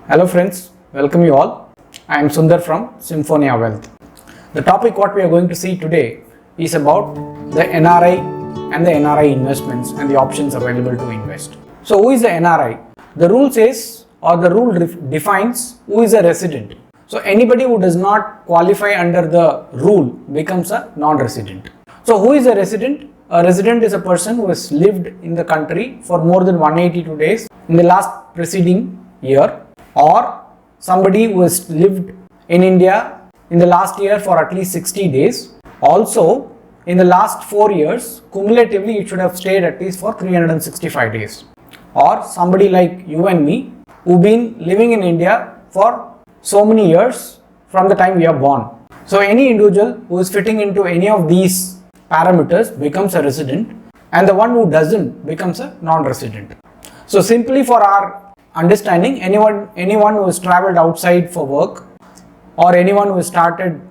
Hello friends, welcome you all. I am Sundar from Symphonia Wealth. The topic what we are going to see today is about the NRI and the NRI investments and the options available to invest. So who is the NRI? The rule says, or the rule defines who is a resident. So anybody who does not qualify under the rule becomes a non-resident. So who is a resident? A resident is a person who has lived in the country for more than 182 days in the last preceding year, or somebody who has lived in India in the last year for at least 60 days. Also, in the last 4 years, cumulatively you should have stayed at least for 365 days. Or somebody like you and me who've been living in India for so many years from the time we are born. So any individual who is fitting into any of these parameters becomes a resident, and the one who doesn't becomes a non-resident. So simply for our understanding, anyone who has traveled outside for work or anyone who has started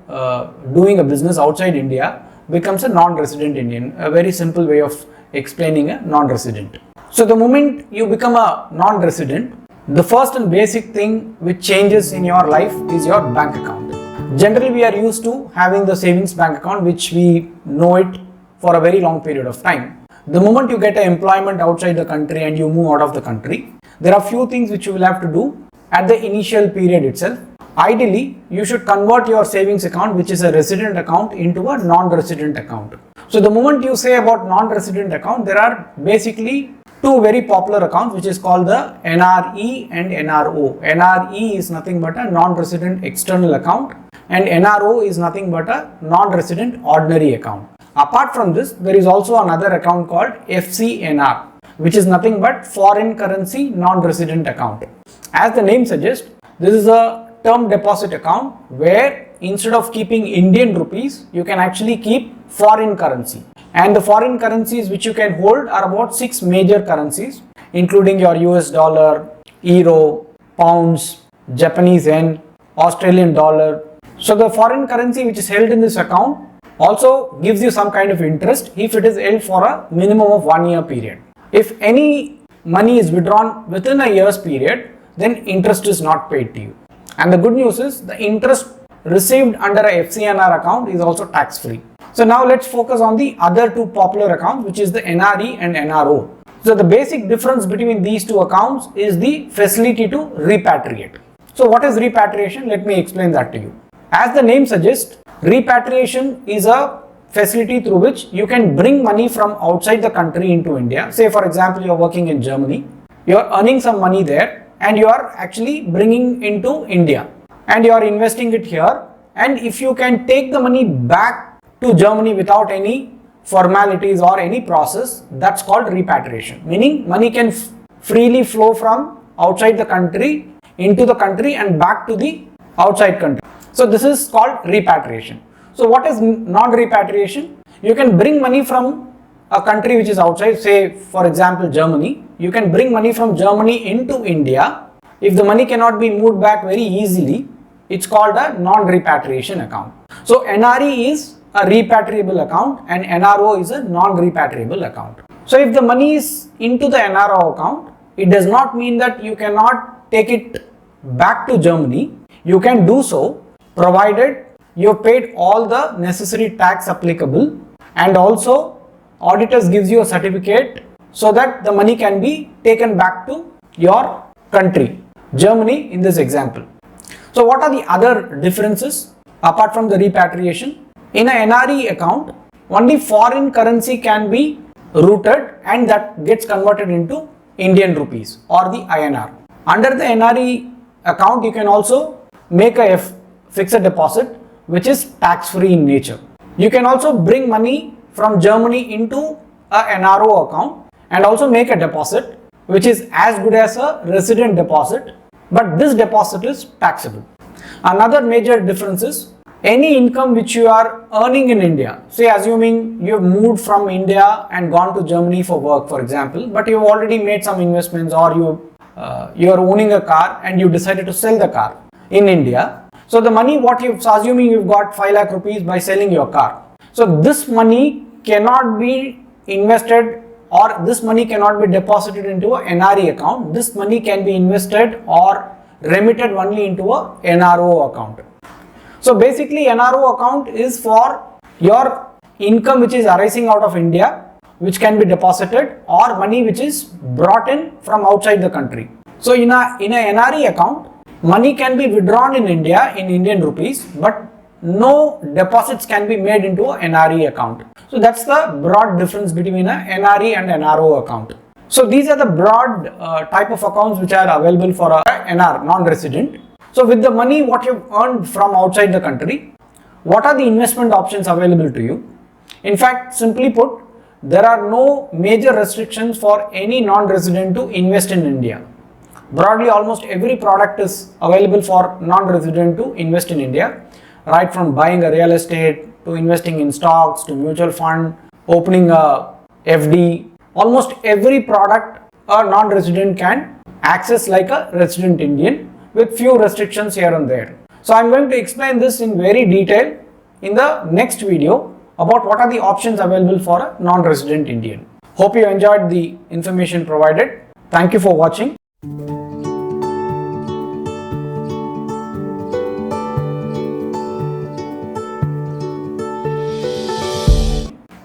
doing a business outside India becomes a non-resident Indian. A very simple way of explaining a non-resident. So the moment you become a non-resident, the first and basic thing which changes in your life is your bank account. Generally, we are used to having the savings bank account, which we know it for a very long period of time. The moment you get an employment outside the country and you move out of the country, there are few things which you will have to do at the initial period itself. Ideally, you should convert your savings account, which is a resident account, into a non-resident account. So the moment you say about non-resident account, there are basically two very popular accounts, which is called the Nre and Nro. Nre is nothing but a non-resident external account, and Nro is nothing but a non-resident ordinary account. Apart from this, there is also another account called FCNR, which is nothing but foreign currency non-resident account. As the name suggests, this is a term deposit account where instead of keeping Indian rupees, you can actually keep foreign currency. And the foreign currencies which you can hold are about 6 major currencies, including your US dollar, euro, pounds, Japanese yen, Australian dollar. So the foreign currency which is held in this account also gives you some kind of interest if it is held for a minimum of 1 year period. If any money is withdrawn within a year's period, then interest is not paid to you. And the good news is the interest received under a FCNR account is also tax free. So now let's focus on the other two popular accounts, which is the NRE and NRO. So the basic difference between these two accounts is the facility to repatriate. So what is repatriation? Let me explain that to you. As the name suggests, repatriation is a facility through which you can bring money from outside the country into India. Say for example, you are working in Germany, you are earning some money there and you are actually bringing into India and you are investing it here, and if you can take the money back to Germany without any formalities or any process, that's called repatriation, meaning money can freely flow from outside the country into the country and back to the outside country. So this is called repatriation. So what is non-repatriation? You can bring money from a country which is outside, say for example Germany. You can bring money from Germany into India. If the money cannot be moved back very easily, it's called a non-repatriation account. So NRE is a repatriable account and NRO is a non-repatriable account. So if the money is into the NRO account, it does not mean that you cannot take it back to Germany. You can do so provided you have paid all the necessary tax applicable, and also auditors gives you a certificate so that the money can be taken back to your country, Germany in this example. So what are the other differences apart from the repatriation? In an NRE account, only foreign currency can be routed and that gets converted into Indian rupees or the INR. Under the NRE account, you can also make a fixed deposit which is tax-free in nature. You can also bring money from Germany into a NRO account and also make a deposit which is as good as a resident deposit, but this deposit is taxable. Another major difference is any income which you are earning in India, say assuming you have moved from India and gone to Germany for work for example, but you have already made some investments, or you are owning a car and you decided to sell the car in India. So the money assuming you've got 5 lakh rupees by selling your car. So this money cannot be invested, or this money cannot be deposited into an NRE account. This money can be invested or remitted only into a NRO account. So basically NRO account is for your income which is arising out of India, which can be deposited, or money which is brought in from outside the country. So in a NRE account, money can be withdrawn in India in Indian rupees, but no deposits can be made into a NRE account. So that's the broad difference between a NRE and NRO account. So these are the broad type of accounts which are available for a NR, non-resident. So with the money what you've earned from outside the country, what are the investment options available to you? In fact, simply put, there are no major restrictions for any non-resident to invest in India. Broadly, almost every product is available for non-resident to invest in India, right from buying a real estate to investing in stocks to mutual fund, opening a FD. Almost every product a non-resident can access like a resident Indian, with few restrictions here and there. So I'm going to explain this in very detail in the next video about what are the options available for a non-resident Indian. Hope you enjoyed the information provided. Thank you for watching.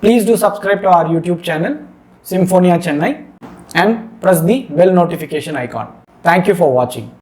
Please do subscribe to our YouTube channel, Symphonia Chennai, and press the bell notification icon. Thank you for watching.